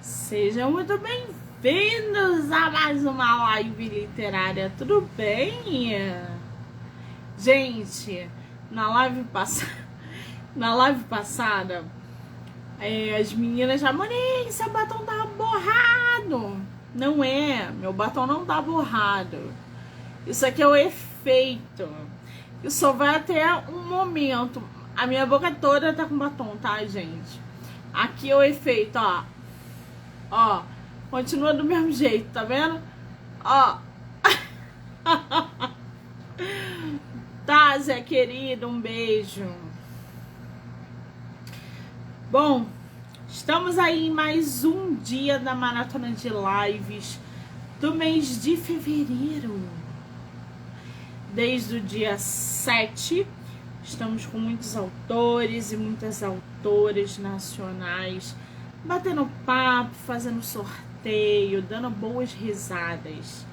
Sejam muito bem-vindos a mais uma live literária, tudo bem? Gente, na live passada, as meninas já, Monique, seu batom tá borrado. Não é, meu batom não tá borrado. Isso aqui é o efeito. Isso só vai até um momento. A minha boca toda tá com batom, tá, gente? Aqui é o efeito, ó. Ó, continua do mesmo jeito, tá vendo? Ó. Tá, Zé querido, um beijo. Bom, estamos aí em mais um dia da maratona de lives do mês de fevereiro. Desde o dia 7, estamos com muitos autores e muitas autoras nacionais batendo papo, fazendo sorteio, dando boas risadas.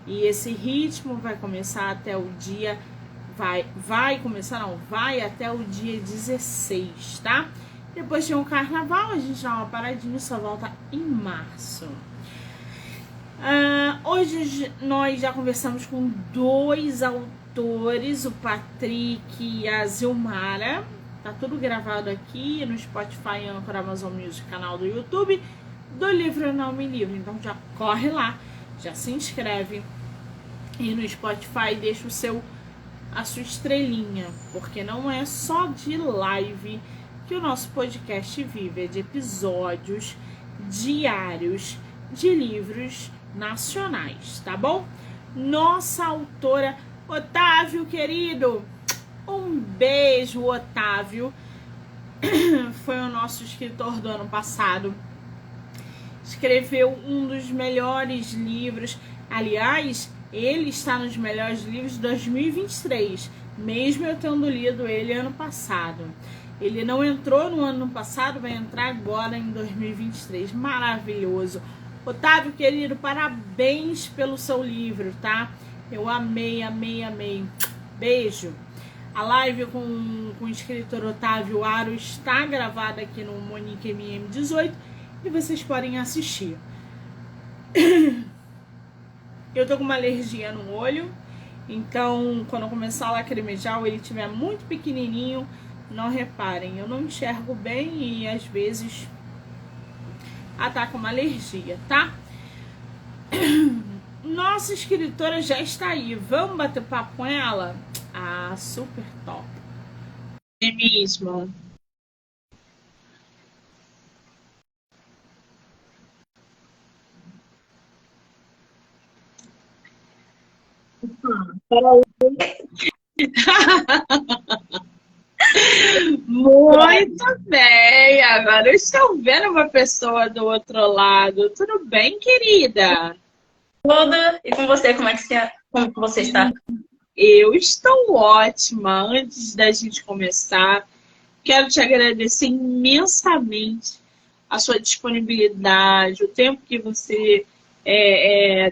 E esse ritmo vai começar até o dia... Vai até o dia 16, tá? Depois tem um carnaval, a gente dá uma paradinha e só volta em março. Hoje nós já conversamos com dois autores, o Patrick e a Zilmara. Tá tudo gravado aqui no Spotify, Anchor, Amazon Music, canal do YouTube do Livro Não Me Livre. Então já corre lá, já se inscreve e no Spotify deixa a sua estrelinha, porque não é só de live que o nosso podcast vive, é de episódios diários de livros nacionais, tá bom? Nossa autora, Otávio querido, um beijo, Otávio. Foi o nosso escritor do ano passado. Escreveu um dos melhores livros. Aliás, ele está nos melhores livros de 2023, mesmo eu tendo lido ele ano passado. Ele não entrou no ano passado, vai entrar agora em 2023. Maravilhoso. Otávio, querido, parabéns pelo seu livro, tá? Eu amei, amei, amei. Beijo. A live com o escritor Otávio Aro está gravada aqui no Monique MM18 e vocês podem assistir. Eu tô com uma alergia no olho, então quando eu começar a lacrimejar ou ele estiver muito pequenininho, não reparem, eu não enxergo bem e às vezes ataca uma alergia, tá? Nossa escritora já está aí, vamos bater papo com ela? Ah, super top. É mesmo. Muito bem, agora eu estou vendo uma pessoa do outro lado. Tudo bem, querida? Tudo. E com você, como que você está? Eu estou ótima. Antes da gente começar, quero te agradecer imensamente a sua disponibilidade, o tempo que você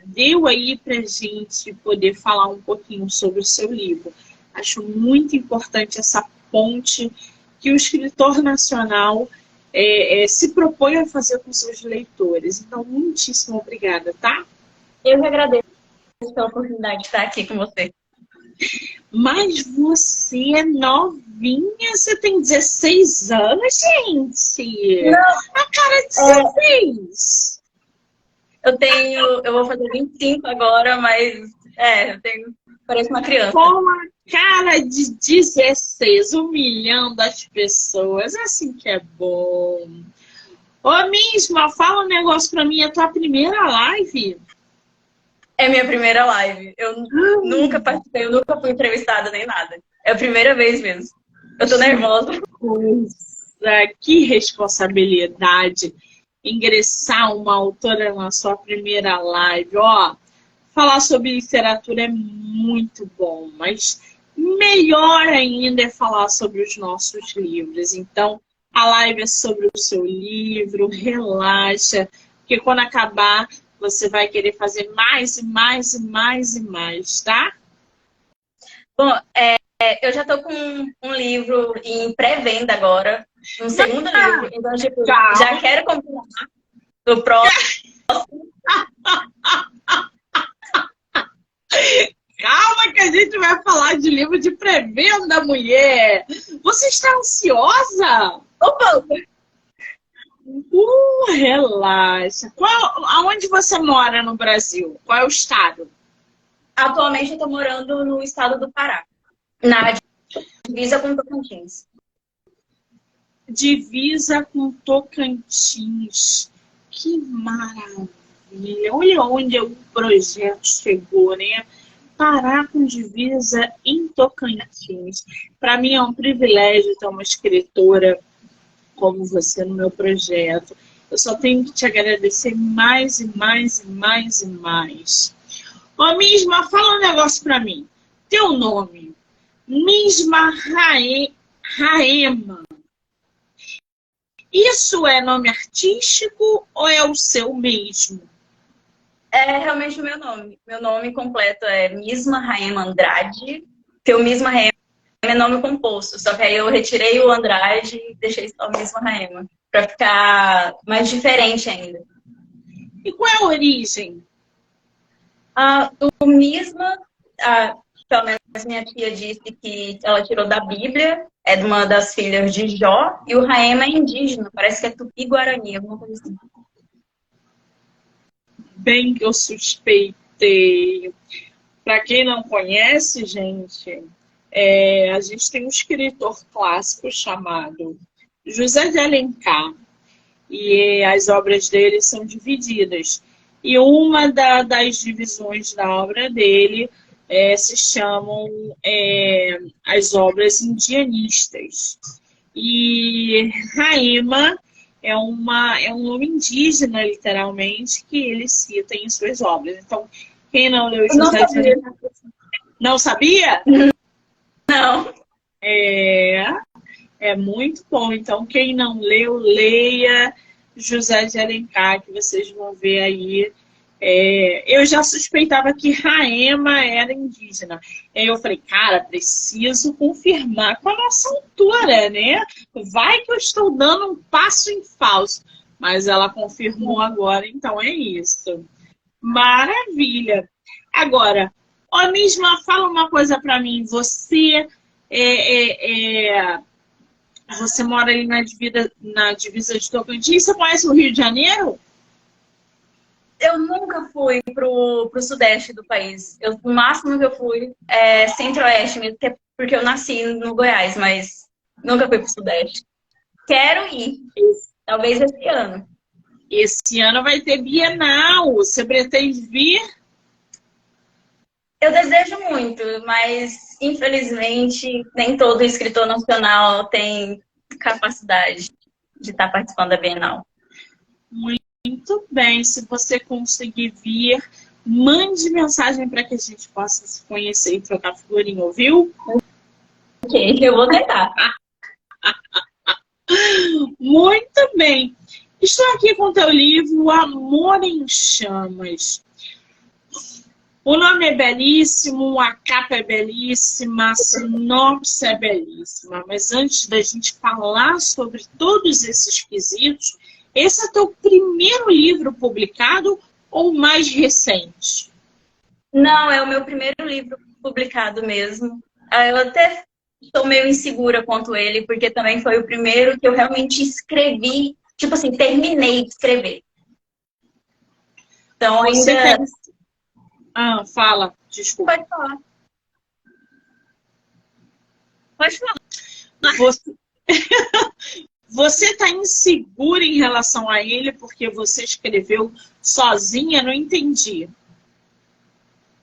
deu aí para a gente poder falar um pouquinho sobre o seu livro. Acho muito importante essa ponte que o escritor nacional se propõe a fazer com seus leitores. Então, muitíssimo obrigada, tá? Eu que agradeço pela oportunidade de estar aqui com você. Mas você é novinha, você tem 16 anos, gente! Não, A cara de 16! eu vou fazer 25 agora, mas parece uma criança. Com a cara de 16, humilhando as pessoas, assim que é bom. Ô, Misma, fala um negócio pra mim, é a tua primeira live? É minha primeira live. Eu nunca participei, eu nunca fui entrevistada nem nada. É a primeira vez mesmo. Eu tô nervosa. Que responsabilidade ingressar uma autora na sua primeira live. Ó, falar sobre literatura é muito bom, mas melhor ainda é falar sobre os nossos livros. Então, a live é sobre o seu livro, relaxa, porque quando acabar, você vai querer fazer mais e mais e mais e mais, tá? Bom, eu já tô com um livro em pré-venda agora, um segundo livro, então tipo, já quero comprar. do próximo. Calma que a gente vai falar de livro de pré-venda, mulher. Você está ansiosa? Opa! Relaxa. Aonde você mora no Brasil? Qual é o estado? Atualmente eu tô morando no estado do Pará, na divisa com Tocantins. Divisa com Tocantins. Que maravilha. Olha onde o projeto chegou, né? Pará com divisa em Tocantins. Para mim é um privilégio ter uma escritora como você no meu projeto. Eu só tenho que te agradecer mais e mais e mais e mais. Ô, Misma, fala um negócio pra mim. Teu nome, Misma Raema. Isso é nome artístico ou é o seu mesmo? É realmente o meu nome. Meu nome completo é Misma Raema Andrade. Porque o Misma Raema é nome composto. Só que aí eu retirei o Andrade e deixei só Misma Raema. Pra ficar mais diferente ainda. E qual é a origem? O Misma, pelo menos minha tia disse que ela tirou da Bíblia. É de uma das filhas de Jó. E o Raema é indígena. Parece que é Tupi-Guarani, alguma coisa assim. Bem que eu suspeitei. Para quem não conhece, gente, a gente tem um escritor clássico chamado José de Alencar. E as obras dele são divididas. E uma das divisões da obra dele se chamam as obras indianistas. E Raema é um nome indígena, literalmente, que ele cita em suas obras. Então, quem não leu Eu não José de sabia. Alencar... Não sabia? Não. É muito bom. Então, quem não leu, leia José de Alencar, que vocês vão ver aí. Eu já suspeitava que Raema era indígena. Aí eu falei, cara, preciso confirmar com a nossa autora, né? Vai que eu estou dando um passo em falso. Mas ela confirmou agora, então é isso. Maravilha. Agora, ó, Misma, fala uma coisa para mim. Você mora ali na divisa de Tocantins. Você conhece o Rio de Janeiro? Eu nunca fui pro sudeste do país. O máximo que eu fui é centro-oeste mesmo, porque eu nasci no Goiás, mas nunca fui pro sudeste. Quero ir, talvez esse ano. Esse ano vai ter Bienal. Você pretende vir? Eu desejo muito, mas infelizmente nem todo escritor nacional tem capacidade de estar participando da Bienal. Muito bem. Se você conseguir vir, mande mensagem para que a gente possa se conhecer e trocar figurinha, ouviu? Ok, eu vou tentar. Muito bem. Estou aqui com o teu livro Amor em Chamas. O nome é belíssimo, a capa é belíssima, a sinopse é belíssima. Mas antes da gente falar sobre todos esses quesitos, esse é teu primeiro livro publicado ou mais recente? Não, é o meu primeiro livro publicado mesmo. Eu até estou meio insegura quanto ele, porque também foi o primeiro que eu realmente escrevi, tipo assim, terminei de escrever. Então Você ainda... tem... fala, desculpa. Pode falar. Pode falar. Você está insegura em relação a ele porque você escreveu sozinha? Não entendi.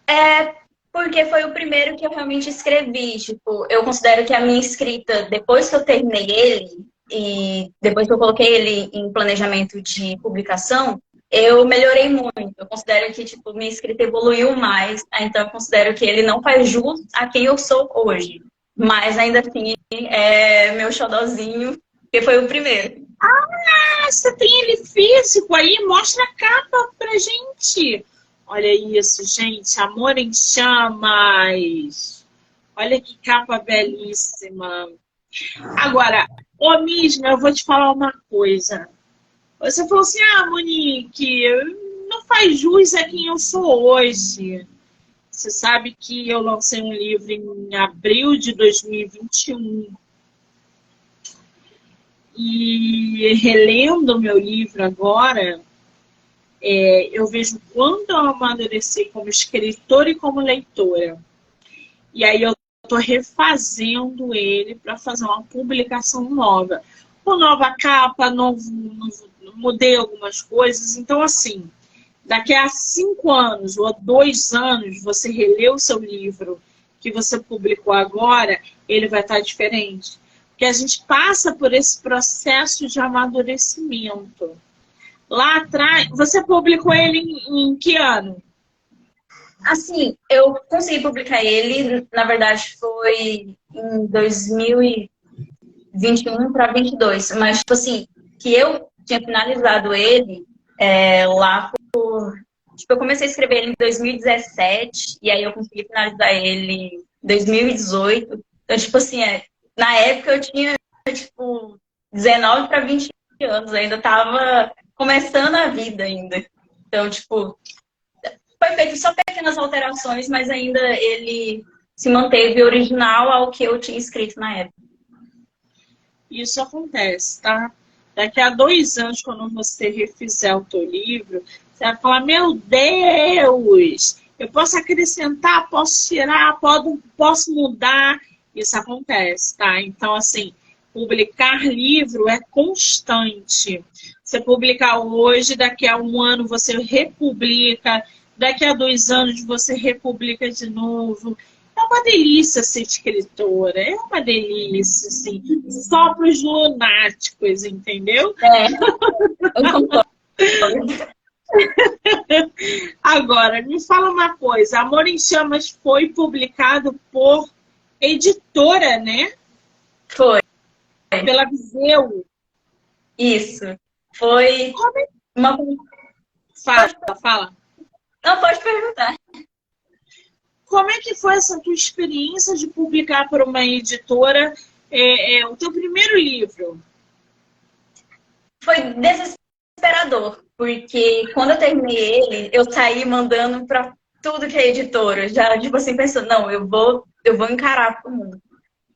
É porque foi o primeiro que eu realmente escrevi. Tipo, eu considero que a minha escrita, depois que eu terminei ele, e depois que eu coloquei ele em planejamento de publicação, eu melhorei muito. Eu considero que, tipo, minha escrita evoluiu mais. Então, eu considero que ele não faz jus a quem eu sou hoje. Mas, ainda assim, é meu xodozinho, que foi o primeiro. Você tem ele físico aí? Mostra a capa pra gente. Olha isso, gente. Amor em Chamas. Olha que capa belíssima. Agora, ô Misma, eu vou te falar uma coisa. Você falou assim, Monique, não faz jus a quem eu sou hoje. Você sabe que eu lancei um livro em abril de 2021 e relendo o meu livro agora, eu vejo quanto eu amadureci como escritora e como leitora. E aí eu estou refazendo ele para fazer uma publicação nova. Com nova capa, mudei algumas coisas. Então, assim, daqui a 5 anos ou 2 anos, você relê o seu livro que você publicou agora, ele vai estar diferente. Porque a gente passa por esse processo de amadurecimento. Lá atrás, você publicou ele em que ano? Assim, eu consegui publicar ele, na verdade, foi em 2021 para 22, mas, tipo assim, que eu tinha finalizado ele lá por... Tipo, eu comecei a escrever ele em 2017, e aí eu consegui finalizar ele em 2018. Então, tipo assim, na época eu tinha, tipo, 19 para 20 anos, ainda tava começando a vida ainda. Então, tipo, foi feito só pequenas alterações, mas ainda ele se manteve original ao que eu tinha escrito na época. Isso acontece, tá? Daqui a 2 anos, quando você refizer o teu livro, você vai falar, meu Deus, eu posso acrescentar, posso tirar, posso mudar. Isso acontece, tá? Então, assim, publicar livro é constante. Você publicar hoje, daqui a 1 ano você republica, daqui a 2 anos você republica de novo. É uma delícia ser escritora, é uma delícia, assim, só para os lunáticos, entendeu? Eu concordo. Agora, me fala uma coisa, Amor em Chamas foi publicado por editora, né? Foi. Pela Viseu. Isso. Foi uma... Fala. Não, pode perguntar. Como é que foi essa tua experiência de publicar por uma editora o teu primeiro livro? Foi desesperador, porque quando eu terminei ele, eu saí mandando para tudo que é editora. Já, tipo assim, pensando, não, eu vou encarar todo mundo.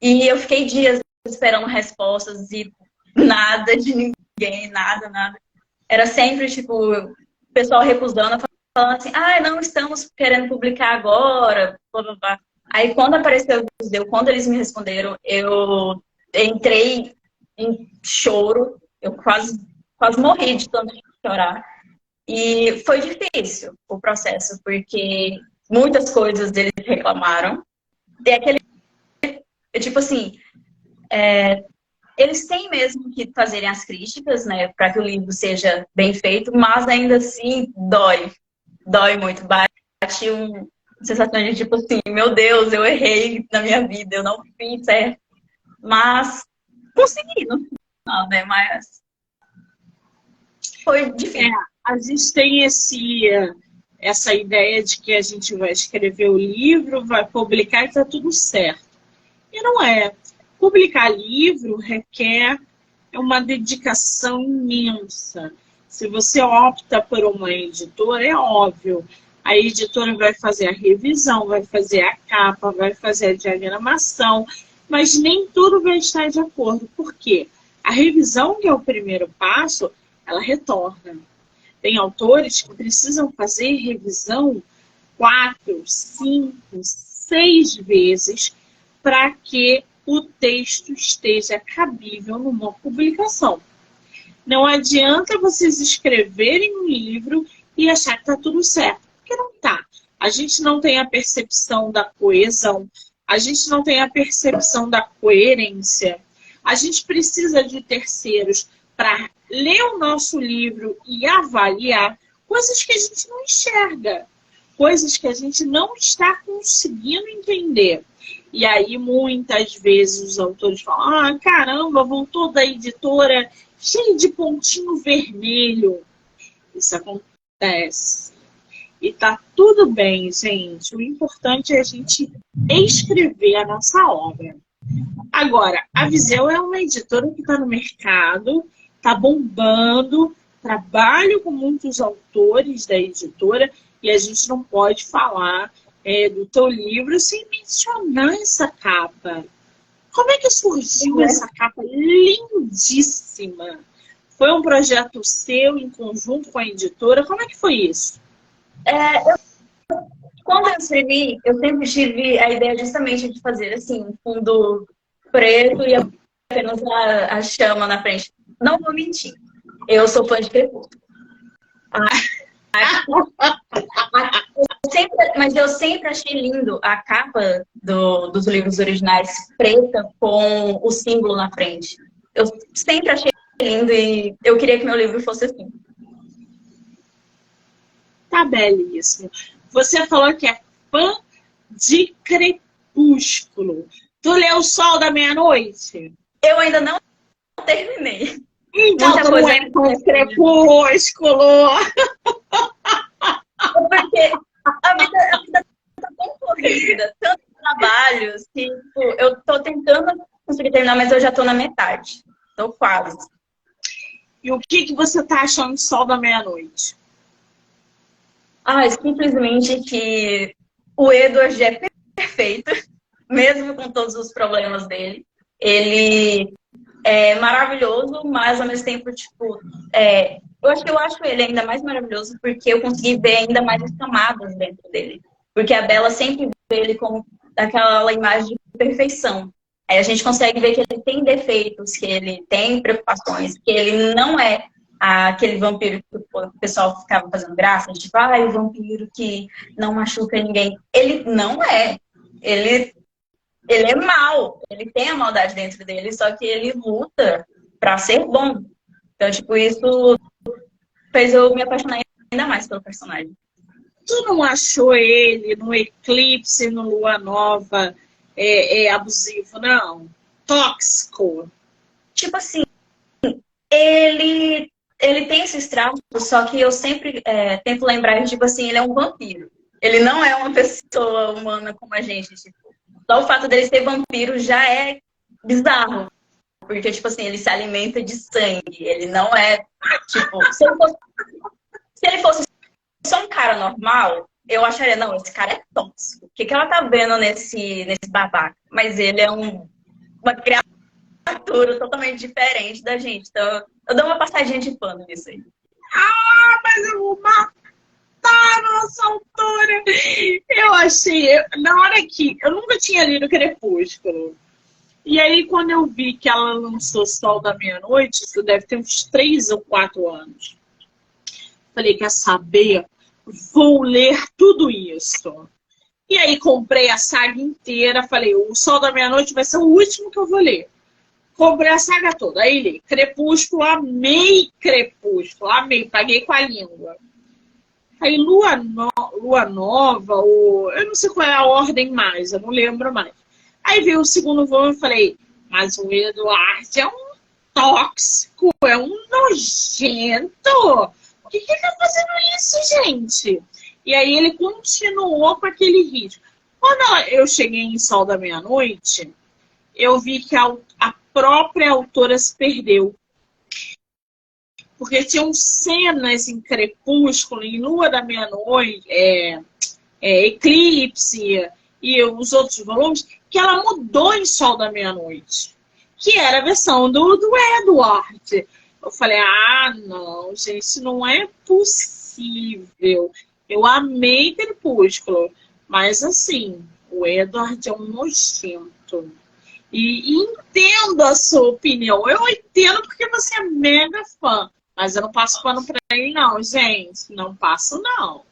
E eu fiquei dias esperando respostas e nada de ninguém, nada. Era sempre, tipo, o pessoal recusando, falando assim, não estamos querendo publicar agora, blá, blá, blá. Aí quando apareceu o Viseu, quando eles me responderam, eu entrei em choro, eu quase morri de tanto chorar. E foi difícil o processo, porque muitas coisas eles reclamaram. Tem aquele, tipo assim, eles têm mesmo que fazerem as críticas, né, para que o livro seja bem feito, mas ainda assim dói muito, bate uma sensação de tipo assim, meu Deus, eu errei na minha vida, eu não fiz certo, mas consegui no final, né, mas foi difícil. A gente tem essa ideia de que a gente vai escrever o livro, vai publicar e está tudo certo. E não é. Publicar livro requer uma dedicação imensa. Se você opta por uma editora, é óbvio. A editora vai fazer a revisão, vai fazer a capa, vai fazer a diagramação, mas nem tudo vai estar de acordo. Por quê? A revisão, que é o primeiro passo, ela retorna. Tem autores que precisam fazer revisão 4, 5, 6 vezes para que o texto esteja cabível numa publicação. Não adianta vocês escreverem um livro e achar que está tudo certo, porque não está. A gente não tem a percepção da coesão, a gente não tem a percepção da coerência. A gente precisa de terceiros para ler o nosso livro e avaliar coisas que a gente não enxerga, coisas que a gente não está conseguindo entender. E aí, muitas vezes, os autores falam, caramba, voltou da editora cheio de pontinho vermelho. Isso acontece. E tá tudo bem, gente. O importante é a gente escrever a nossa obra. Agora, a Viseu é uma editora que está no mercado, está bombando, trabalho com muitos autores da editora e a gente não pode falar do teu livro sem mencionar essa capa. Como é que surgiu essa capa lindíssima? Foi um projeto seu em conjunto com a editora? Como é que foi isso? Quando eu escrevi, eu sempre tive a ideia justamente de fazer assim, um fundo preto e apenas a chama na frente. Não vou mentir, eu sou fã de Crepúsculo. Mas eu sempre achei lindo a capa dos livros originais preta com o símbolo na frente. Eu sempre achei lindo e eu queria que meu livro fosse assim. Tá belíssimo. Você falou que é fã de Crepúsculo. Tu leu O Sol da Meia-Noite? Eu ainda não terminei. Então, tu não é fã de Crepúsculo. Porque a vida tá tão corrida, tantos trabalhos, que tipo, eu tô tentando conseguir terminar, mas eu já tô na metade. Tô quase. E o que você tá achando de Sol da Meia-Noite? Simplesmente que o Edward é perfeito, mesmo com todos os problemas dele. Ele é maravilhoso, mas ao mesmo tempo, tipo, eu acho ele ainda mais maravilhoso porque eu consegui ver ainda mais as camadas dentro dele. Porque a Bella sempre vê ele como aquela imagem de perfeição. Aí a gente consegue ver que ele tem defeitos, que ele tem preocupações, que ele não é aquele vampiro que o pessoal ficava fazendo graça, tipo, o vampiro que não machuca ninguém. Ele não é. Ele é mau. Ele tem a maldade dentro dele, só que ele luta pra ser bom. Então, tipo, isso fez eu me apaixonar ainda mais pelo personagem. Tu não achou ele no Eclipse, no Lua Nova, abusivo, não? Tóxico? Tipo assim, ele tem esses traços, só que eu sempre tento lembrar, tipo assim, ele é um vampiro. Ele não é uma pessoa humana como a gente, tipo. Só o fato dele ser vampiro já é bizarro. Porque, tipo assim, ele se alimenta de sangue. Ele não é, tipo... Se ele fosse só um cara normal, eu acharia, não, esse cara é tóxico. O que ela tá vendo nesse babaca? Mas ele é uma criatura totalmente diferente da gente. Então, eu dou uma passadinha de pano nisso aí. Mas eu vou matar a nossa autora! Eu achei... Na hora que... Eu nunca tinha lido Crepúsculo. E aí, quando eu vi que ela lançou Sol da Meia-Noite, isso deve ter uns 3 ou 4 anos. Falei, quer saber? Vou ler tudo isso. E aí, comprei a saga inteira. Falei, o Sol da Meia-Noite vai ser o último que eu vou ler. Comprei a saga toda. Aí li Crepúsculo, amei Crepúsculo. Amei, paguei com a língua. Aí Lua Nova, eu não sei qual é a ordem mais, eu não lembro mais. Aí veio o segundo volume e falei, mas o Eduardo é um tóxico, é um nojento. Por que ele tá fazendo isso, gente? E aí ele continuou com aquele ritmo. Quando eu cheguei em Sol da Meia-Noite, eu vi que a própria autora se perdeu. Porque tinham cenas em Crepúsculo, em Lua da Meia-Noite, Eclipse e os outros volumes, que ela mudou em Sol da Meia-Noite, que era a versão do Edward. Eu falei, não, gente, não é possível. Eu amei Crepúsculo, mas assim, o Edward é um nojento. E entendo a sua opinião. Eu entendo porque você é mega fã. Mas eu não passo pano pra ele, não, gente. Não passo, não.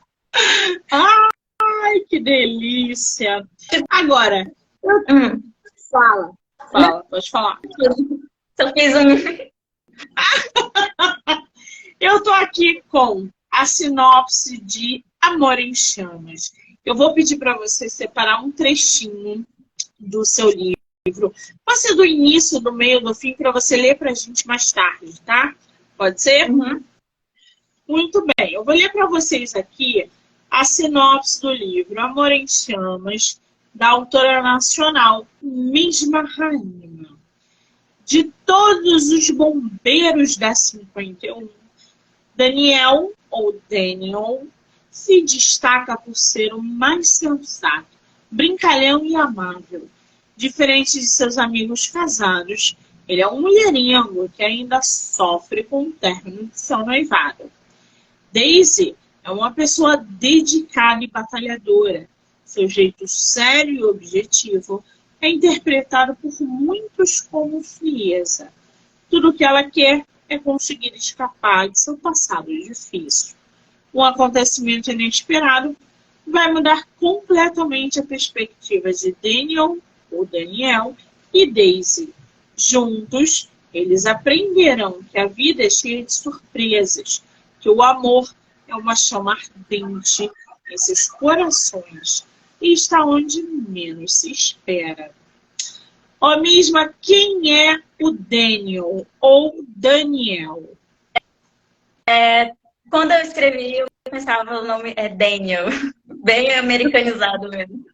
Ai, que delícia. Agora, fala, pode falar. Só fiz um... Eu tô aqui com a sinopse de Amor em Chamas. Eu vou pedir para você separar um trechinho do seu livro. Pode ser do início, do meio, do fim, para você ler pra gente mais tarde, tá? Pode ser? Uhum. Muito bem. Eu vou ler para vocês aqui a sinopse do livro Amor em Chamas, da autora nacional Misma Rainha. De todos os bombeiros da 51, Daniel, ou Daniel, se destaca por ser o mais sensato, brincalhão e amável. Diferente de seus amigos casados, ele é um mulherengo que ainda sofre com o término de seu noivado. Daisy é uma pessoa dedicada e batalhadora. Seu jeito sério e objetivo é interpretado por muitos como frieza. Tudo o que ela quer é conseguir escapar de seu passado difícil. Um acontecimento inesperado vai mudar completamente a perspectiva de Daniel, ou Daniel, e Daisy. Juntos, eles aprenderão que a vida é cheia de surpresas, que o amor é uma chama ardente em seus corações e está onde menos se espera. Ó, Misma, quem é o Daniel ou Daniel? Quando eu escrevi, eu pensava o nome é Daniel, bem americanizado mesmo.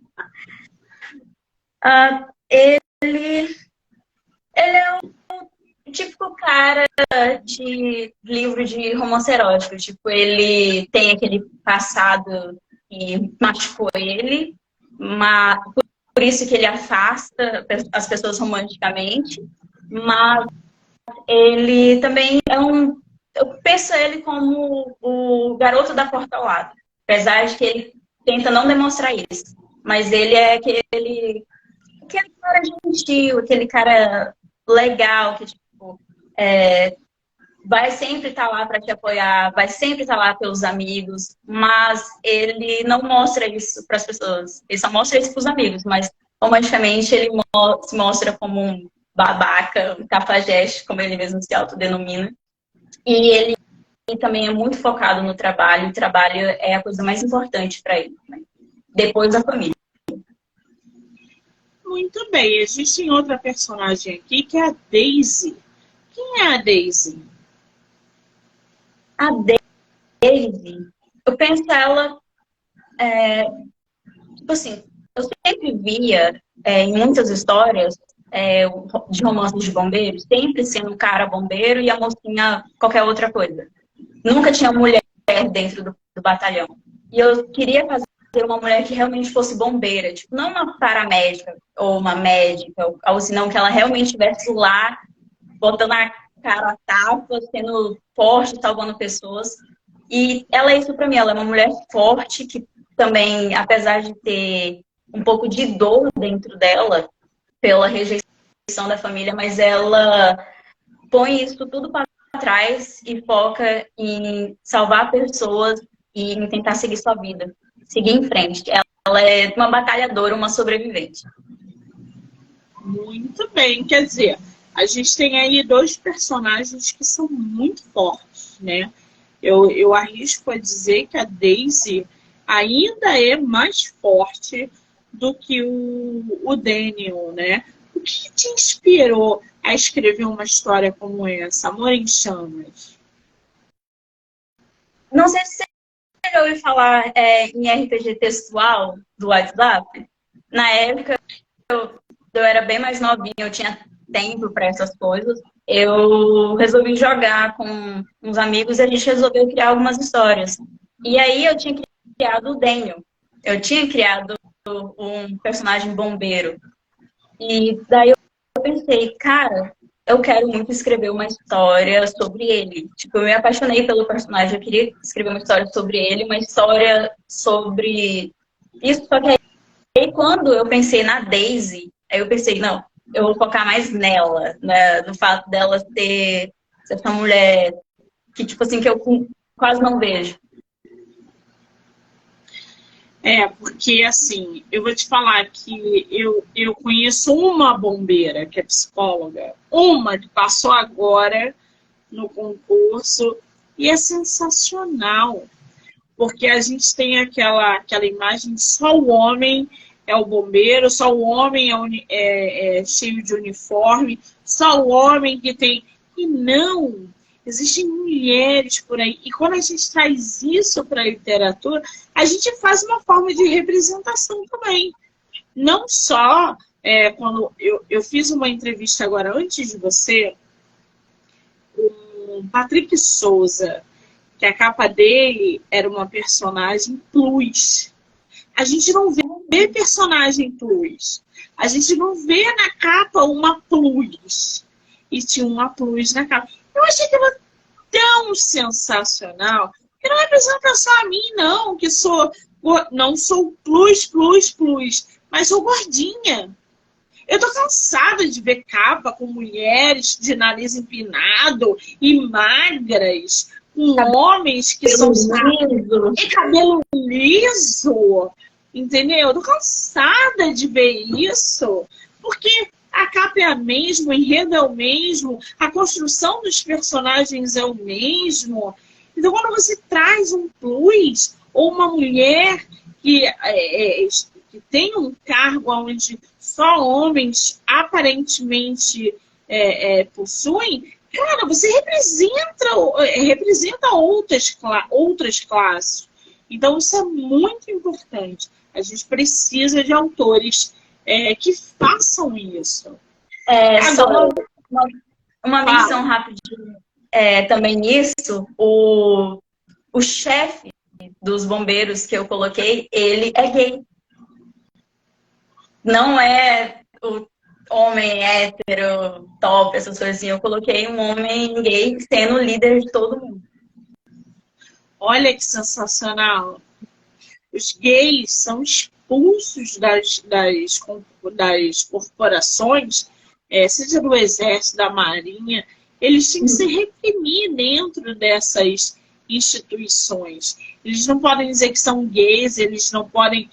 Ele é um típico cara de livro de romance erótico. Tipo, ele tem aquele passado que machucou ele, mas por isso que ele afasta as pessoas romanticamente, mas ele também é um... Eu penso ele como o garoto da porta ao lado, apesar de que ele tenta não demonstrar isso. Mas ele é aquele cara gentil, aquele cara legal, que tipo, vai sempre estar lá para te apoiar, vai sempre estar lá pelos amigos, mas ele não mostra isso para as pessoas. Ele só mostra isso para os amigos, mas romanticamente ele se mostra como um babaca, um cafajeste, como ele mesmo se autodenomina. E ele também é muito focado no trabalho. O trabalho é a coisa mais importante para ele, né? Depois da família. Muito bem. Existe outra personagem aqui que é a Daisy. Quem é a Daisy? A Daisy, eu penso ela... tipo assim, eu sempre via em muitas histórias de romances de bombeiros, sempre sendo um cara bombeiro e a mocinha qualquer outra coisa. Nunca tinha mulher dentro do batalhão. E eu queria fazer uma mulher que realmente fosse bombeira, tipo, não uma paramédica ou uma médica, ou senão que ela realmente estivesse lá, botando a cara a tapa, sendo forte, salvando pessoas. E ela é isso pra mim, ela é uma mulher forte, que também, apesar de ter um pouco de dor dentro dela, pela rejeição da família, mas ela põe isso tudo para trás e foca em salvar pessoas e em tentar seguir sua vida, seguir em frente. Ela é uma batalhadora, uma sobrevivente. Muito bem, quer dizer, a gente tem aí dois personagens que são muito fortes, né? Eu arrisco a dizer que a Daisy ainda é mais forte do que o Daniel, né? O que te inspirou a escrever uma história como essa, Amor em Chamas? Não sei se você já ouviu falar em RPG textual do WhatsApp. Na época, eu era bem mais novinha, eu tinha tempo para essas coisas. Eu resolvi jogar com uns amigos e a gente resolveu criar algumas histórias. E aí eu tinha criado o Daniel. Eu tinha criado um personagem bombeiro. E daí eu pensei, cara, eu quero muito escrever uma história sobre ele. Tipo, eu me apaixonei pelo personagem, eu queria escrever uma história sobre ele, uma história sobre isso. Só que aí quando eu pensei na Daisy, aí eu pensei, não, eu vou focar mais nela, né, no fato dela ser essa mulher que, tipo assim, que eu quase não vejo. Porque assim, eu vou te falar que eu conheço uma bombeira que é psicóloga, uma que passou agora no concurso, e é sensacional, porque a gente tem aquela imagem de só o homem é o bombeiro, só o homem é cheio de uniforme, só o homem que tem... E não! Existem mulheres por aí. E quando a gente traz isso para a literatura, a gente faz uma forma de representação também. Não só quando eu fiz uma entrevista agora antes de você, com o Patrick Souza, que a capa dele era uma personagem plus. A gente não vê personagem plus. A gente não vê na capa uma plus. E tinha uma plus na capa. Eu achei aquilo tão sensacional que não representa só a mim, não, que não sou plus, mas sou gordinha. Eu tô cansada de ver capa com mulheres de nariz empinado e magras, com homens que são e cabelo liso, entendeu? Eu tô cansada de ver isso, porque a capa é a mesma, o enredo é o mesmo, a construção dos personagens é o mesmo. Então, quando você traz um plus ou uma mulher que tem um cargo onde só homens aparentemente possuem, cara, você representa outras classes. Então, isso é muito importante. A gente precisa de autores que façam isso. Só uma menção rapidinha também nisso, o chefe dos bombeiros que eu coloquei, ele é gay. Não é o homem hétero, top, essas coisas assim. Eu coloquei um homem gay sendo o líder de todo mundo. Olha que sensacional. Os gays são expulsos das corporações, seja do exército, da marinha, eles têm que se reprimir dentro dessas instituições. Eles não podem dizer que são gays, eles não podem...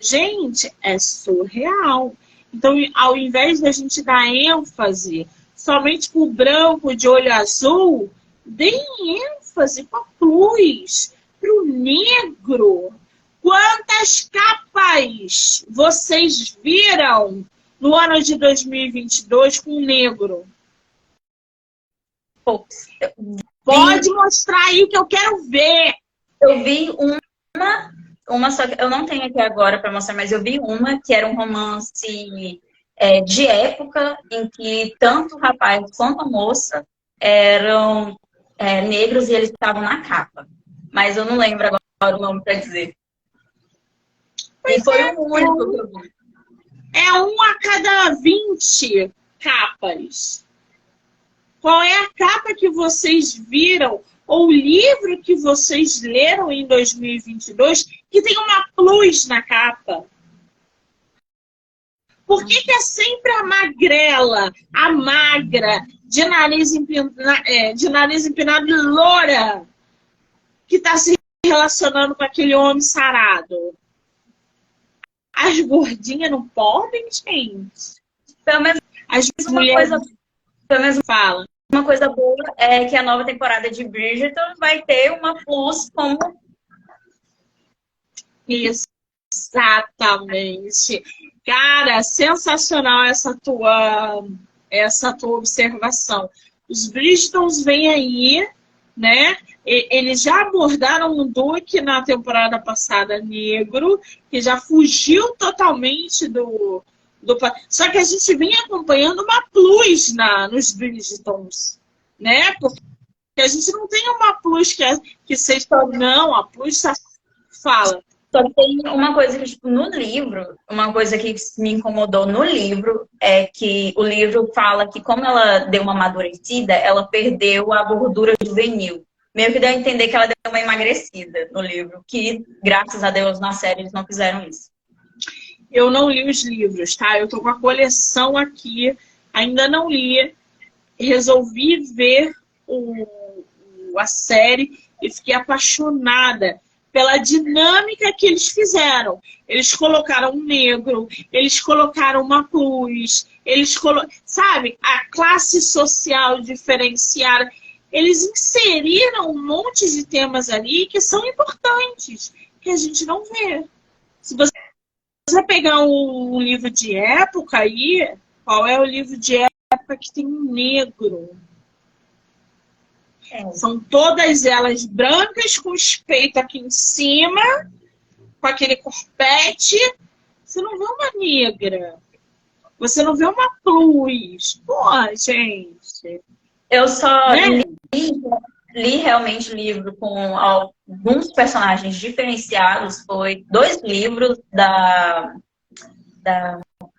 Gente, é surreal. Então, ao invés da gente dar ênfase somente para o branco de olho azul, deem ênfase para a plus, para o negro. Quantas capas vocês viram no ano de 2022 com negro? Pode mostrar aí que eu quero ver. Eu vi uma só que eu não tenho aqui agora para mostrar, mas eu vi uma que era um romance de época em que tanto o rapaz quanto a moça eram negros e eles estavam na capa. Mas eu não lembro agora o nome para dizer. E foi o único que eu vi. É 1 a cada 20 capas. Qual é a capa que vocês viram ou o livro que vocês leram em 2022 que tem uma plus na capa? Por que é sempre a magrela, a magra, de nariz empinado e loura, que está se relacionando com aquele homem sarado? As gordinhas não podem, gente? Pelo menos as mulheres... Pelo menos fala. Uma coisa boa é que a nova temporada de Bridgerton vai ter uma plus como... Exatamente. Cara, sensacional essa tua observação. Os Bridgertons vêm aí, né? Eles já abordaram um Duque na temporada passada negro, que já fugiu totalmente do... Só que a gente vem acompanhando uma plus nos Bridgertons, né? Porque a gente não tem uma plus que seja... Não, a plus fala. Só que tem uma coisa que, tipo, no livro, uma coisa que me incomodou no livro é que o livro fala que como ela deu uma amadurecida, ela perdeu a gordura juvenil. Meio que deu a entender que ela deu uma emagrecida no livro, que, graças a Deus, na série eles não fizeram isso. Eu não li os livros, tá? Eu tô com a coleção aqui, ainda não li. Resolvi ver a série e fiquei apaixonada pela dinâmica que eles fizeram. Eles colocaram um negro, eles colocaram uma plus, sabe? A classe social diferenciada. Eles inseriram um monte de temas ali que são importantes, que a gente não vê. Se você pegar um livro de época aí, qual é o livro de época que tem um negro? São todas elas brancas, com os peitos aqui em cima, com aquele corpete. Você não vê uma negra. Você não vê uma plus. Pô, gente. Eu só li li realmente livro com alguns personagens diferenciados foi 2 livros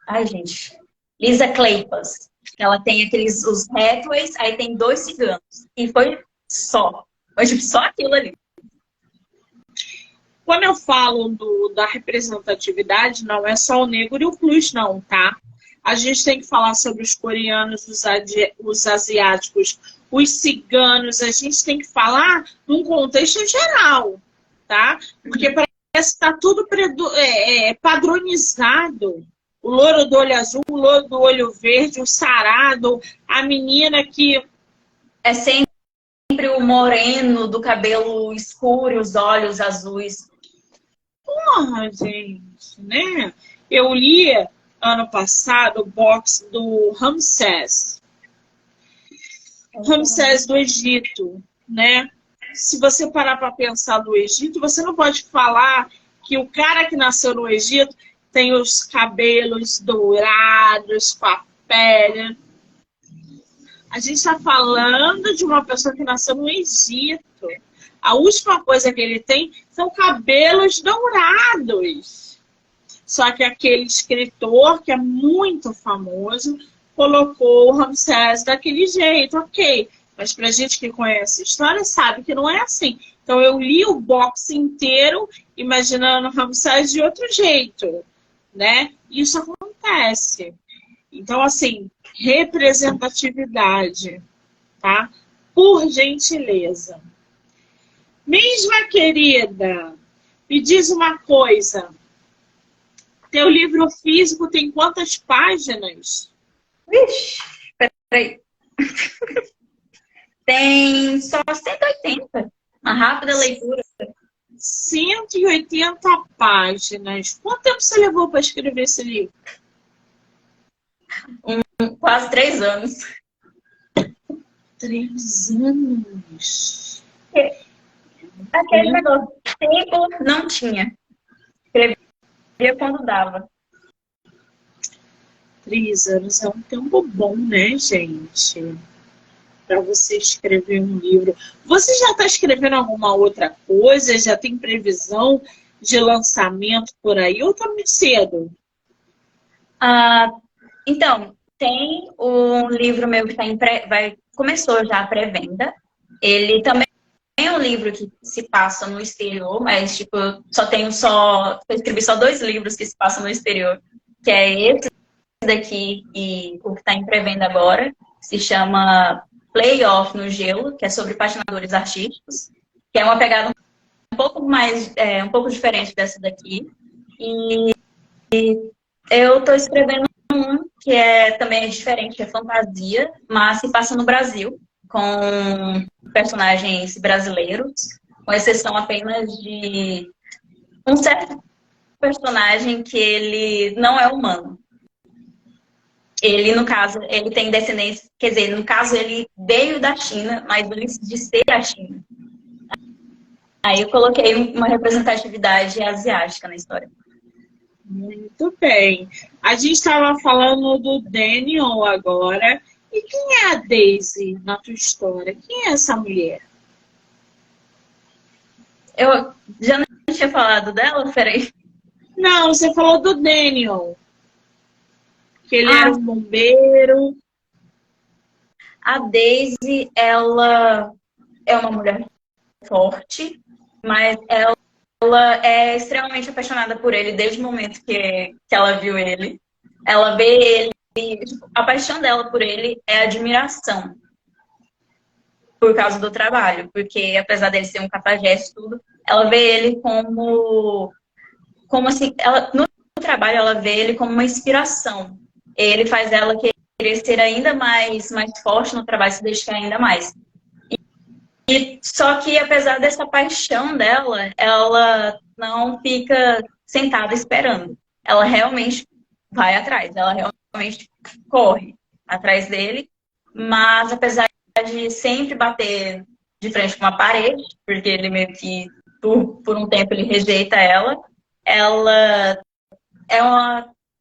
ai, gente, Lisa Kleypas. Ela tem os Hathways, aí tem 2 ciganos. E foi só. Foi tipo, só aquilo ali. Quando eu falo da representatividade, não é só o negro e o plus, não, tá? A gente tem que falar sobre os coreanos, os asiáticos, os ciganos. A gente tem que falar num contexto geral, tá? Porque parece que está tudo padronizado. O louro do olho azul, o louro do olho verde, o sarado, a menina que... É sempre o moreno do cabelo escuro e os olhos azuis. Porra, gente, né? Eu li ano passado o box do Ramsés do Egito, né? Se você parar para pensar no Egito, você não pode falar que o cara que nasceu no Egito tem os cabelos dourados, com a pele. A gente está falando de uma pessoa que nasceu no Egito. A última coisa que ele tem são cabelos dourados. Só que aquele escritor, que é muito famoso, colocou o Ramsés daquele jeito, ok. Mas pra gente que conhece a história, sabe que não é assim. Então eu li o box inteiro imaginando o Ramsés de outro jeito, né? Isso acontece. Então, assim, representatividade, tá? Por gentileza. Mesma querida, me diz uma coisa. Teu livro físico tem quantas páginas? Vixe, peraí. Tem só 180. Uma rápida leitura. 180 páginas. Quanto tempo você levou para escrever esse livro? Quase 3 anos. 3 anos. Aquele negócio, tempo não tinha. Escrevia quando dava. 3 anos é um tempo bom, né, gente? Para você escrever um livro. Você já está escrevendo alguma outra coisa? Já tem previsão de lançamento por aí? Ou está muito cedo? Então, tem um livro meu que começou já a pré-venda. Ele também é um livro que se passa no exterior, mas tipo, eu escrevi só 2 livros que se passam no exterior, que é esse daqui e o que está em pré-venda agora, se chama Playoff no Gelo, que é sobre patinadores artísticos, que é uma pegada um pouco mais, um pouco diferente dessa daqui. E eu estou escrevendo um que também é diferente, é fantasia, mas se passa no Brasil, com personagens brasileiros, com exceção apenas de um certo personagem que ele não é humano. Ele, no caso, ele tem descendência, quer dizer, no caso, ele veio da China, mas antes de ser da China. Aí eu coloquei uma representatividade asiática na história. Muito bem. A gente estava falando do Daniel agora. E quem é a Daisy na tua história? Quem é essa mulher? Eu já não tinha falado dela? Peraí. Não, você falou do Daniel. Que ele era um bombeiro. A Daisy, ela é uma mulher forte, mas ela é extremamente apaixonada por ele desde o momento que ela viu ele. Ela vê ele, a paixão dela por ele é admiração por causa do trabalho, porque apesar dele ser um cafajeste e tudo, ela vê ele como assim, no trabalho ela vê ele como uma inspiração. Ele faz ela querer ser ainda mais forte no trabalho, se dedicar ainda mais. E só que apesar dessa paixão dela, ela não fica sentada esperando. Ela realmente vai atrás, ela realmente corre atrás dele, mas apesar de sempre bater de frente com uma parede, porque ele meio que por um tempo ele rejeita ela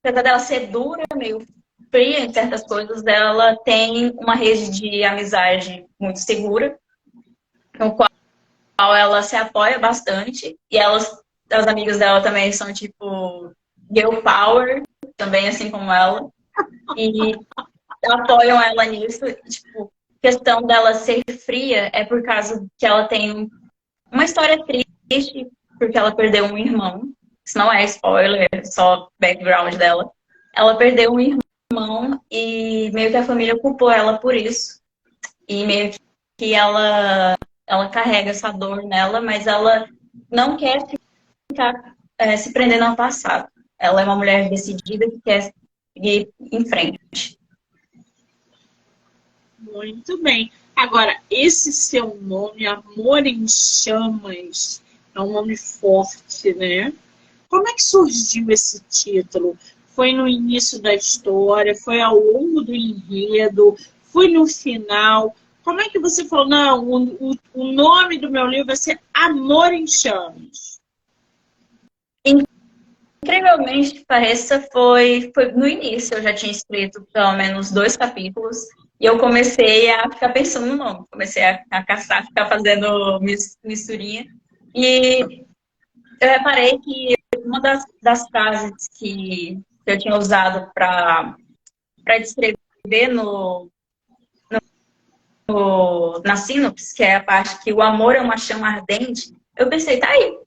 apesar dela ser dura, meio fria em certas coisas, ela tem uma rede de amizade muito segura. no qual ela se apoia bastante. E as amigas dela também são, tipo, girl power, também, assim como ela. E apoiam ela nisso. Tipo, questão dela ser fria é por causa que ela tem uma história triste, porque ela perdeu um irmão. Isso não é spoiler, é só background dela. Ela perdeu um irmão e meio que a família culpou ela por isso. E meio que ela carrega essa dor nela, mas ela não quer ficar se prendendo ao passado. Ela é uma mulher decidida que quer seguir em frente. Muito bem. Agora, esse seu nome, Amor em Chamas, é um nome forte, né? Como é que surgiu esse título? Foi no início da história? Foi ao longo do enredo? Foi no final? Como é que você falou, não, o nome do meu livro vai ser Amor em Chamas? Incrivelmente que pareça, foi no início. Eu já tinha escrito pelo menos 2 capítulos e eu comecei a ficar pensando no nome. Comecei a caçar, ficar fazendo misturinha. E eu reparei que uma das frases que eu tinha usado para descrever na sinopse, que é a parte que o amor é uma chama ardente, eu pensei, tá aí.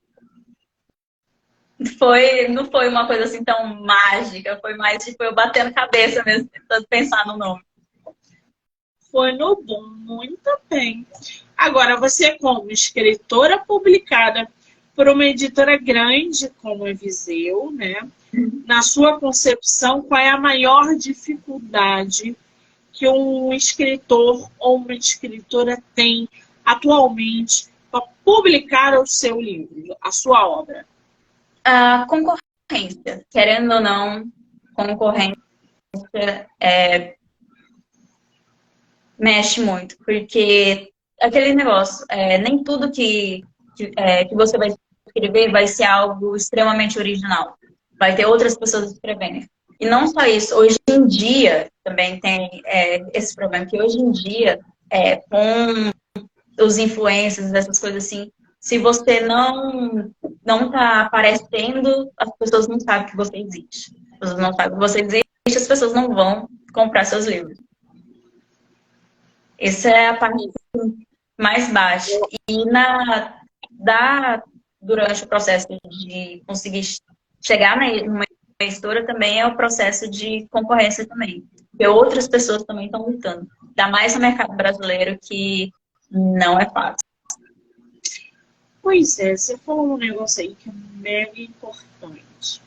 Não foi uma coisa assim tão mágica, foi mais tipo eu batendo cabeça mesmo, tentando pensar no nome. Foi no bom, muito bem. Agora, você como escritora publicada por uma editora grande como a Viseu, né? Na sua concepção, qual é a maior dificuldade que um escritor ou uma escritora tem atualmente para publicar o seu livro, a sua obra? A concorrência, querendo ou não, concorrência mexe muito, porque aquele negócio, nem tudo que você vai escrever vai ser algo extremamente original. Vai ter outras pessoas escrevendo. E não só isso, hoje em dia também tem esse problema, que hoje em dia, com os influencers, essas coisas assim, se você não tá aparecendo, as pessoas não sabem que você existe. As pessoas não sabem que você existe, as pessoas não vão comprar seus livros. Essa é a parte mais baixa. E durante o processo de conseguir chegar numa editora também é o processo de concorrência também. Porque outras pessoas também estão lutando. Ainda mais no mercado brasileiro, que não é fácil. Pois é, você falou um negócio aí que é mega importante.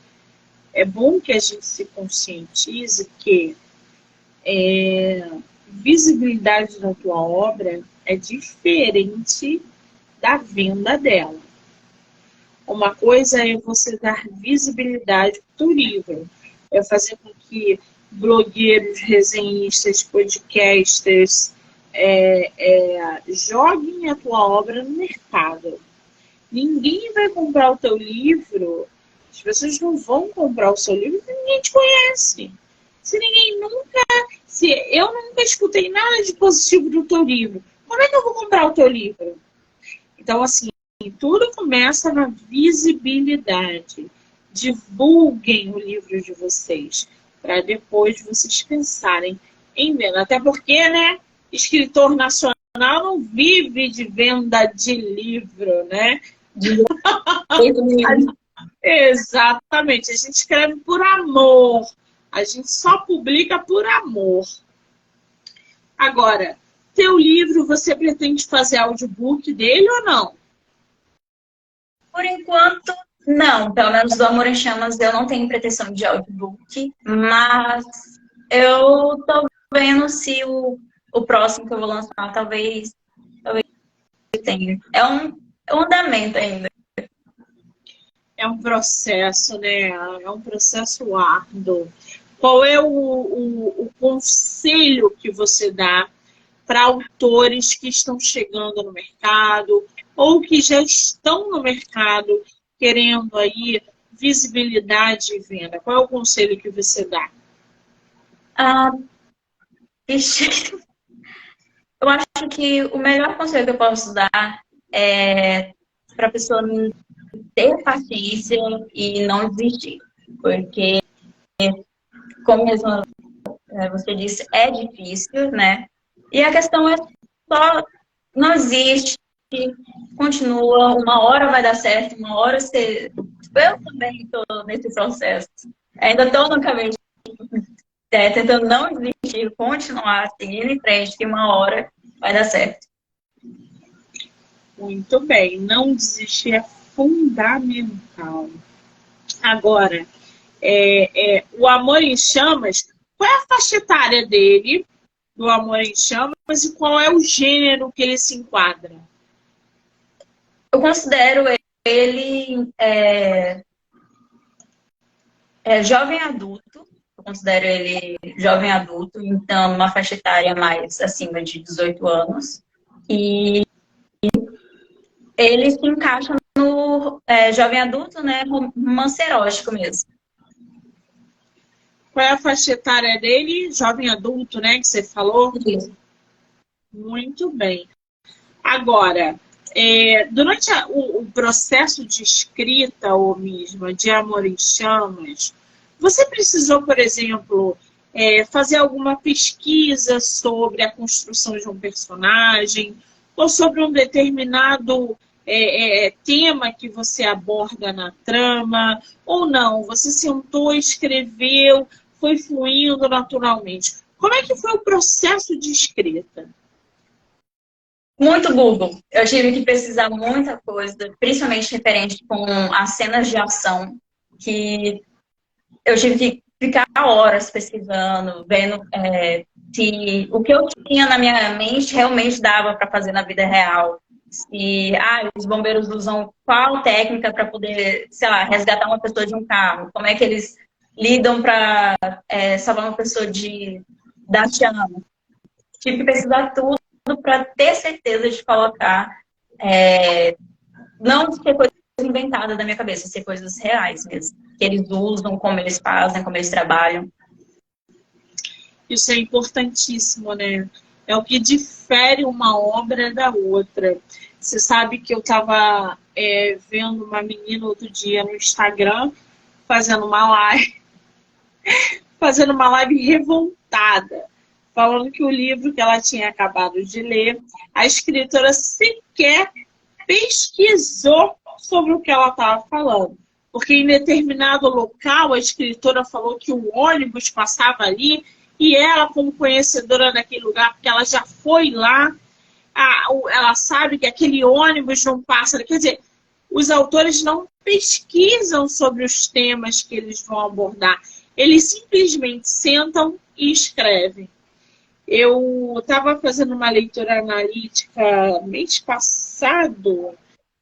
É bom que a gente se conscientize que visibilidade da tua obra é diferente da venda dela. Uma coisa é você dar visibilidade para o livro, é fazer com que blogueiros, resenhistas, podcasters joguem a tua obra no mercado. Ninguém vai comprar o teu livro, as pessoas não vão comprar o seu livro porque ninguém te conhece. Se eu nunca escutei nada de positivo do teu livro, como é que eu vou comprar o teu livro? Então, assim, tudo começa na visibilidade. Divulguem o livro de vocês, para depois vocês pensarem em venda. Até porque, né, escritor nacional não vive de venda de livro, né? Exatamente, a gente escreve por amor. A gente só publica por amor. Agora, teu livro, você pretende fazer audiobook dele ou não? Por enquanto, não. Pelo menos do Amor em Chamas eu não tenho pretensão de audiobook, mas eu tô vendo se o próximo que eu vou lançar talvez tenha. É um andamento ainda. É um processo, né? É um processo árduo. Qual é o conselho que você dá para autores que estão chegando no mercado ou que já estão no mercado querendo aí visibilidade e venda? Qual é o conselho que você dá? Ah, ixi, Eu acho que o melhor conselho que eu posso dar é para a pessoa ter paciência e não desistir. Porque, como mesmo você disse, é difícil, né? E a questão é só, não existe, continua, uma hora vai dar certo, uma hora você... Eu também estou nesse processo. Ainda estou no caminho, tentando não desistir, continuar seguindo em frente, que uma hora vai dar certo. Muito bem, não desistir é fundamental. Agora, o Amor em Chamas, qual é a faixa etária dele, do Amor em Chamas, e qual é o gênero que ele se enquadra? Eu considero ele jovem adulto, eu considero ele jovem adulto, então uma faixa etária mais acima de 18 anos. E ele se encaixa no jovem adulto, né, romance erótico mesmo. Qual é a faixa etária dele? Jovem adulto, né, que você falou? Isso. Muito bem. Agora, durante o processo de escrita, ou mesmo de Amor em Chamas, você precisou, por exemplo, fazer alguma pesquisa sobre a construção de um personagem ou sobre um determinado tema que você aborda na trama, ou não? Você sentou, escreveu, foi fluindo naturalmente. Como é que foi o processo de escrita? Muito Google. Eu tive que pesquisar muita coisa, principalmente referente com as cenas de ação, que eu tive que ficar horas pesquisando, vendo se o que eu tinha na minha mente realmente dava para fazer na vida real. Se os bombeiros usam qual técnica para poder, sei lá, resgatar uma pessoa de um carro, como é que eles lidam para salvar uma pessoa da chama. Tive que pesquisar tudo para ter certeza de colocar, não de ser coisa inventada da minha cabeça, ser coisas reais mesmo. Que eles usam, como eles fazem, como eles trabalham. Isso é importantíssimo, né? É o que difere uma obra da outra. Você sabe que eu estava vendo uma menina outro dia no Instagram fazendo uma live, revoltada, falando que o livro que ela tinha acabado de ler, a escritora sequer pesquisou sobre o que ela estava falando. Porque em determinado local a escritora falou que o ônibus passava ali e ela, como conhecedora daquele lugar, porque ela já foi lá, ela sabe que aquele ônibus não passa. Quer dizer, os autores não pesquisam sobre os temas que eles vão abordar. Eles simplesmente sentam e escrevem. Eu estava fazendo uma leitura analítica mês passado,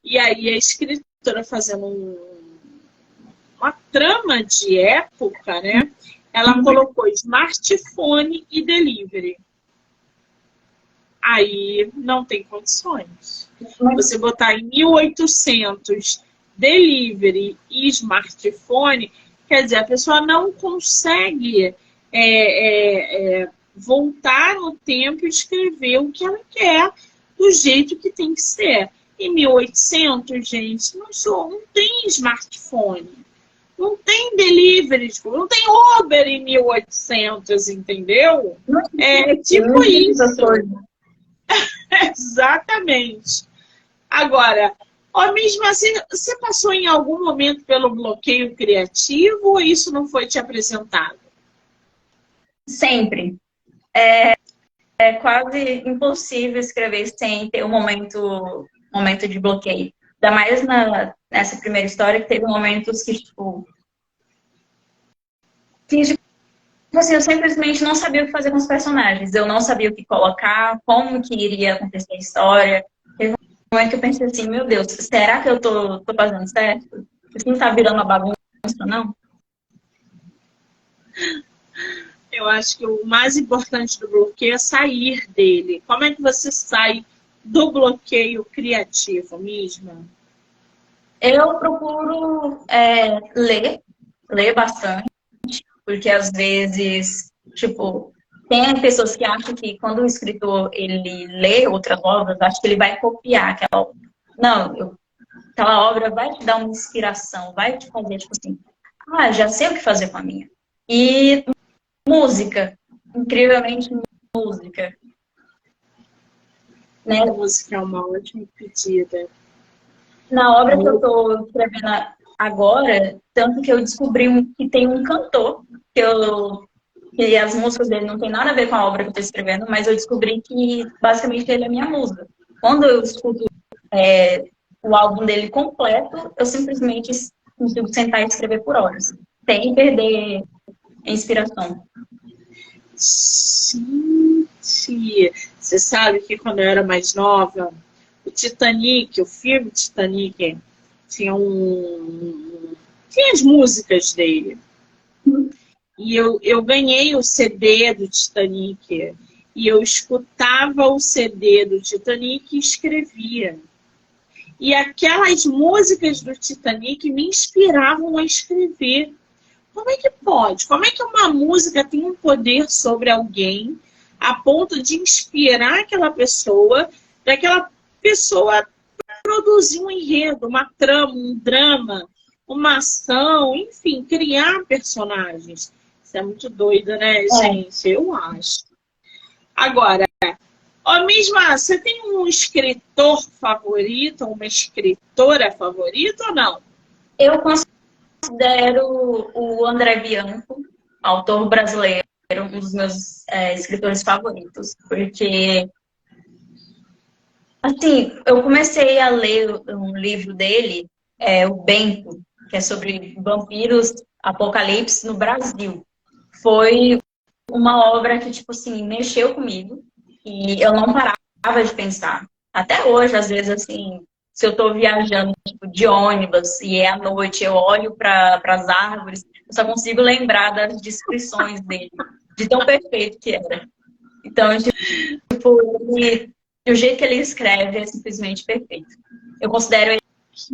e aí a escritora fazendo uma trama de época, né? Ela colocou smartphone e delivery. Aí não tem condições. Você botar em 1800 delivery e smartphone, quer dizer, a pessoa não consegue voltar no tempo e escrever o que ela quer do jeito que tem que ser. Em 1800, gente, não tem smartphone, não tem delivery, não tem Uber em 1800, entendeu? É tipo isso. Exatamente. Agora, mesmo assim, você passou em algum momento pelo bloqueio criativo ou isso não foi te apresentado? Sempre. É quase impossível escrever sem ter um momento de bloqueio. Ainda mais nessa primeira história, que teve momentos que, tipo, assim, eu simplesmente não sabia o que fazer com os personagens. Eu não sabia o que colocar, como que iria acontecer a história. Teve um momento que eu pensei assim, meu Deus, será que eu tô fazendo certo? Isso não tá virando uma bagunça, não? Eu acho que o mais importante do bloqueio é sair dele. Como é que você sai do bloqueio criativo, mesmo? Eu procuro ler bastante, porque às vezes, tipo, Tem pessoas que acham que quando o escritor ele lê outras obras, acho que ele vai copiar aquela obra. Não, aquela obra vai te dar uma inspiração, vai te fazer, tipo assim, já sei o que fazer com a minha. E música, incrivelmente música. Né? Música é uma ótima pedida. Na obra que eu estou escrevendo agora, tanto que eu descobri que tem um cantor, que as músicas dele não tem nada a ver com a obra que eu estou escrevendo, mas eu descobri que basicamente ele é minha musa. Quando eu escuto o álbum dele completo, eu simplesmente consigo sentar e escrever por horas, sem perder a inspiração. Sim, você sabe que quando eu era mais nova, o Titanic, o filme Titanic, tinha tinha as músicas dele. E eu ganhei o CD do Titanic. E eu escutava o CD do Titanic e escrevia. E aquelas músicas do Titanic me inspiravam a escrever. Como é que pode? Como é que uma música tem um poder sobre alguém a ponto de inspirar aquela pessoa, daquela pessoa produzir um enredo, uma trama, um drama, uma ação, enfim, criar personagens? Isso é muito doido, né, gente? Eu acho. Agora, Misma, você tem um escritor favorito, uma escritora favorita ou não? Eu considero o André Bianco, autor brasileiro, um dos meus escritores favoritos, porque, assim, eu comecei a ler um livro dele, O Bento, que é sobre vampiros, apocalipse no Brasil. Foi uma obra que, tipo assim, mexeu comigo e eu não parava de pensar. Até hoje, às vezes, assim, se eu estou viajando tipo, de ônibus e é à noite, eu olho para as árvores, eu só consigo lembrar das descrições dele, de tão perfeito que era. Então, tipo, o jeito que ele escreve é simplesmente perfeito. Eu considero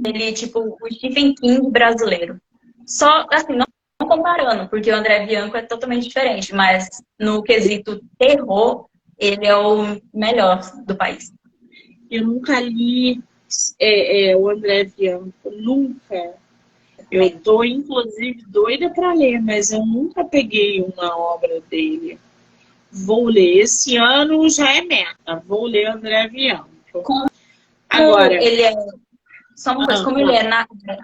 ele tipo, o Stephen King brasileiro. Só, assim, não comparando, porque o André Bianco é totalmente diferente, mas no quesito terror, ele é o melhor do país. Eu nunca li o André Bianco, nunca. Eu tô, inclusive, doida para ler, mas eu nunca peguei uma obra dele. Vou ler. Esse ano já é meta. Vou ler André Bianco. Agora, ele é... Só uma coisa, como ele é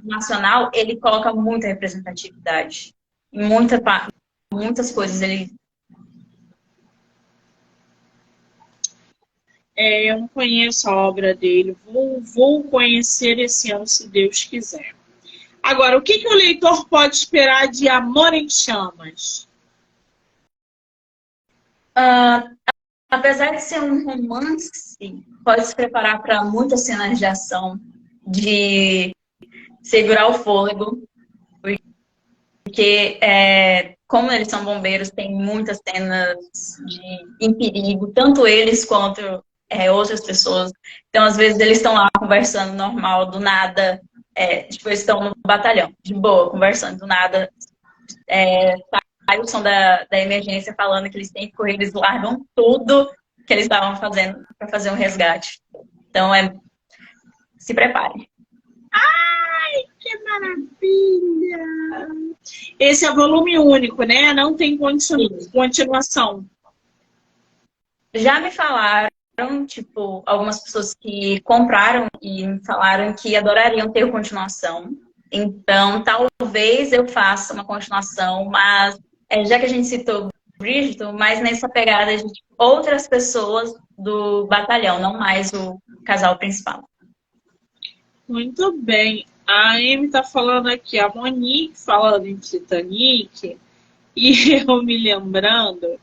nacional, ele coloca muita representatividade. Em muitas coisas ele... eu não conheço a obra dele. Vou conhecer esse ano, se Deus quiser. Agora, o que o leitor pode esperar de Amor em Chamas? Apesar de ser um romance, pode se preparar para muitas cenas de ação, de segurar o fôlego, porque como eles são bombeiros, tem muitas cenas em perigo, tanto eles quanto outras pessoas. Então, às vezes, eles estão lá conversando normal, do nada, tipo, eles estão no batalhão, de boa, conversando, do nada, sai o som da emergência falando que eles têm que correr, eles largam tudo que eles estavam fazendo para fazer um resgate. Então, se prepare. Ai, que maravilha! Esse é volume único, né? Não tem continuação. Já me falaram, tipo, algumas pessoas que compraram e me falaram que adorariam ter continuação. Então, talvez eu faça uma continuação, mas já que a gente citou Bridgerton, mais nessa pegada de outras pessoas do batalhão, não mais o casal principal. Muito bem. A Amy tá falando aqui, a Monique falando em Titanic, e eu me lembrando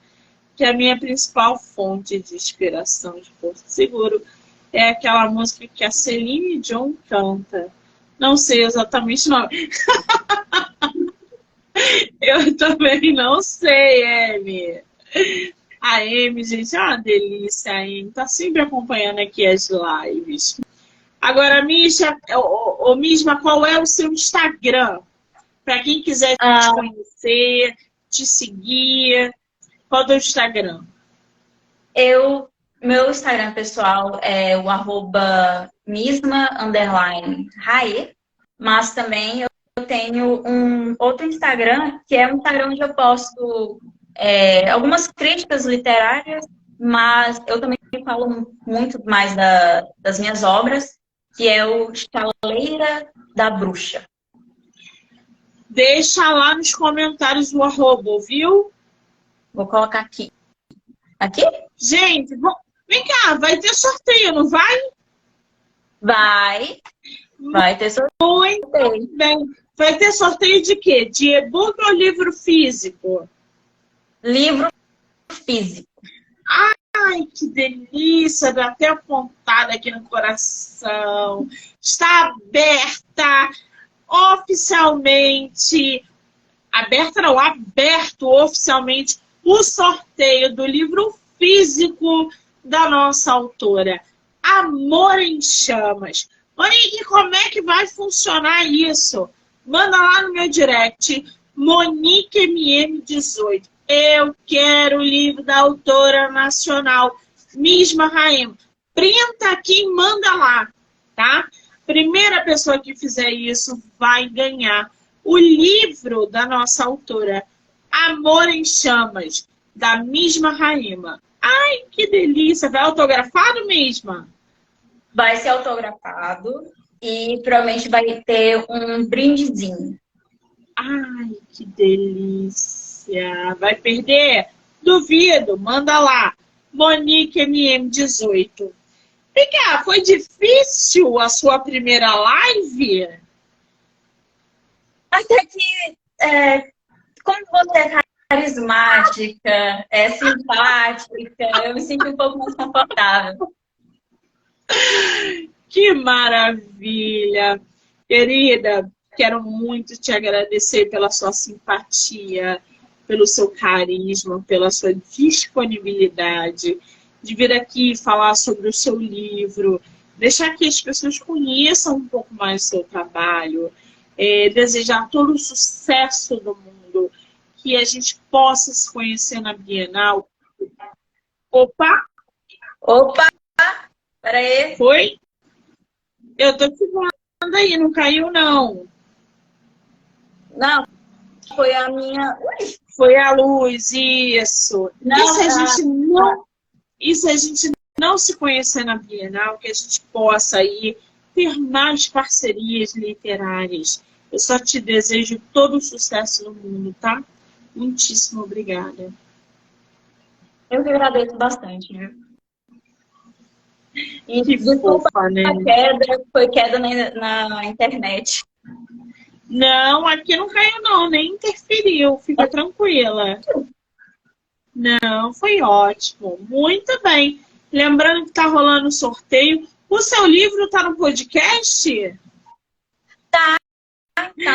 que a minha principal fonte de inspiração de Porto Seguro é aquela música que a Celine Dion canta. Não sei exatamente o nome. Eu também não sei, Amy. A Amy, gente, é uma delícia. A Amy tá sempre acompanhando aqui as lives. Agora, Misha, Misma, qual é o seu Instagram? Para quem quiser te conhecer, te seguir. Qual é o teu Instagram? Meu Instagram pessoal é o @misma_raê, mas também eu tenho um outro Instagram, que é um Instagram onde eu posto algumas críticas literárias, mas eu também falo muito mais das minhas obras, que é o Chaleira da Bruxa. Deixa lá nos comentários o arroba, viu? Vou colocar aqui. Aqui? Gente, vem cá, vai ter sorteio, não vai? Vai ter sorteio. Muito bem. Vai ter sorteio de quê? De e-book ou livro físico? Livro físico. Ai, que delícia! Dá até pontada aqui no coração. Está aberta oficialmente. Aberta não, aberto oficialmente o sorteio do livro físico da nossa autora, Amor em Chamas. E como é que vai funcionar isso? Manda lá no meu direct, MoniqueMM18. Eu quero o livro da autora nacional, Misma Raema. Printa aqui e manda lá, tá? Primeira pessoa que fizer isso vai ganhar o livro da nossa autora, Amor em Chamas, da Misma Raema. Ai, que delícia! Vai autografado, Misma? Vai ser autografado e provavelmente vai ter um brindezinho. Ai, que delícia! Vai perder? Duvido, manda lá. MoniqueMM18. Vem cá, foi difícil a sua primeira live? Até que, como você é carismática, é simpática, eu me sinto um pouco mais confortável. Que maravilha! Querida, quero muito te agradecer pela sua simpatia, pelo seu carisma, pela sua disponibilidade de vir aqui falar sobre o seu livro, deixar que as pessoas conheçam um pouco mais o seu trabalho, desejar todo o sucesso do mundo, que a gente possa se conhecer na Bienal. Opa! Peraí. Foi? Eu tô te falando aí, não caiu não. Não, foi a minha... Ui. Foi a luz, isso. Não, e se a gente não se conhecer na Bienal, que a gente possa aí ter mais parcerias literárias. Eu só te desejo todo o sucesso no mundo, tá? Muitíssimo obrigada. Eu que agradeço bastante, viu? E Que fofa, né? Foi queda na internet. Não, aqui não caiu não, nem interferiu. Fica tranquila. Não, foi ótimo. Muito bem. Lembrando que tá rolando o sorteio. O seu livro tá no podcast? Tá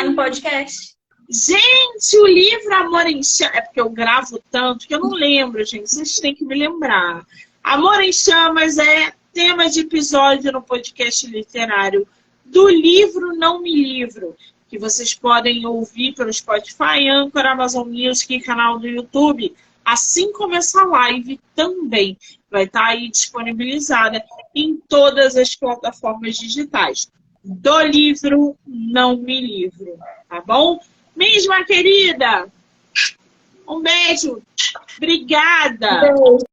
no podcast. Gente, o livro Amor em Chamas... É porque eu gravo tanto que eu não lembro, gente. Vocês têm que me lembrar. Amor em Chamas é tema de episódio no podcast literário do livro Não Me Livro, que vocês podem ouvir pelo Spotify, Anchor, Amazon Music e canal do YouTube. Assim como essa live também vai estar aí disponibilizada em todas as plataformas digitais do livro Não Me Livro, tá bom? Mesma querida, um beijo, obrigada. Beijo.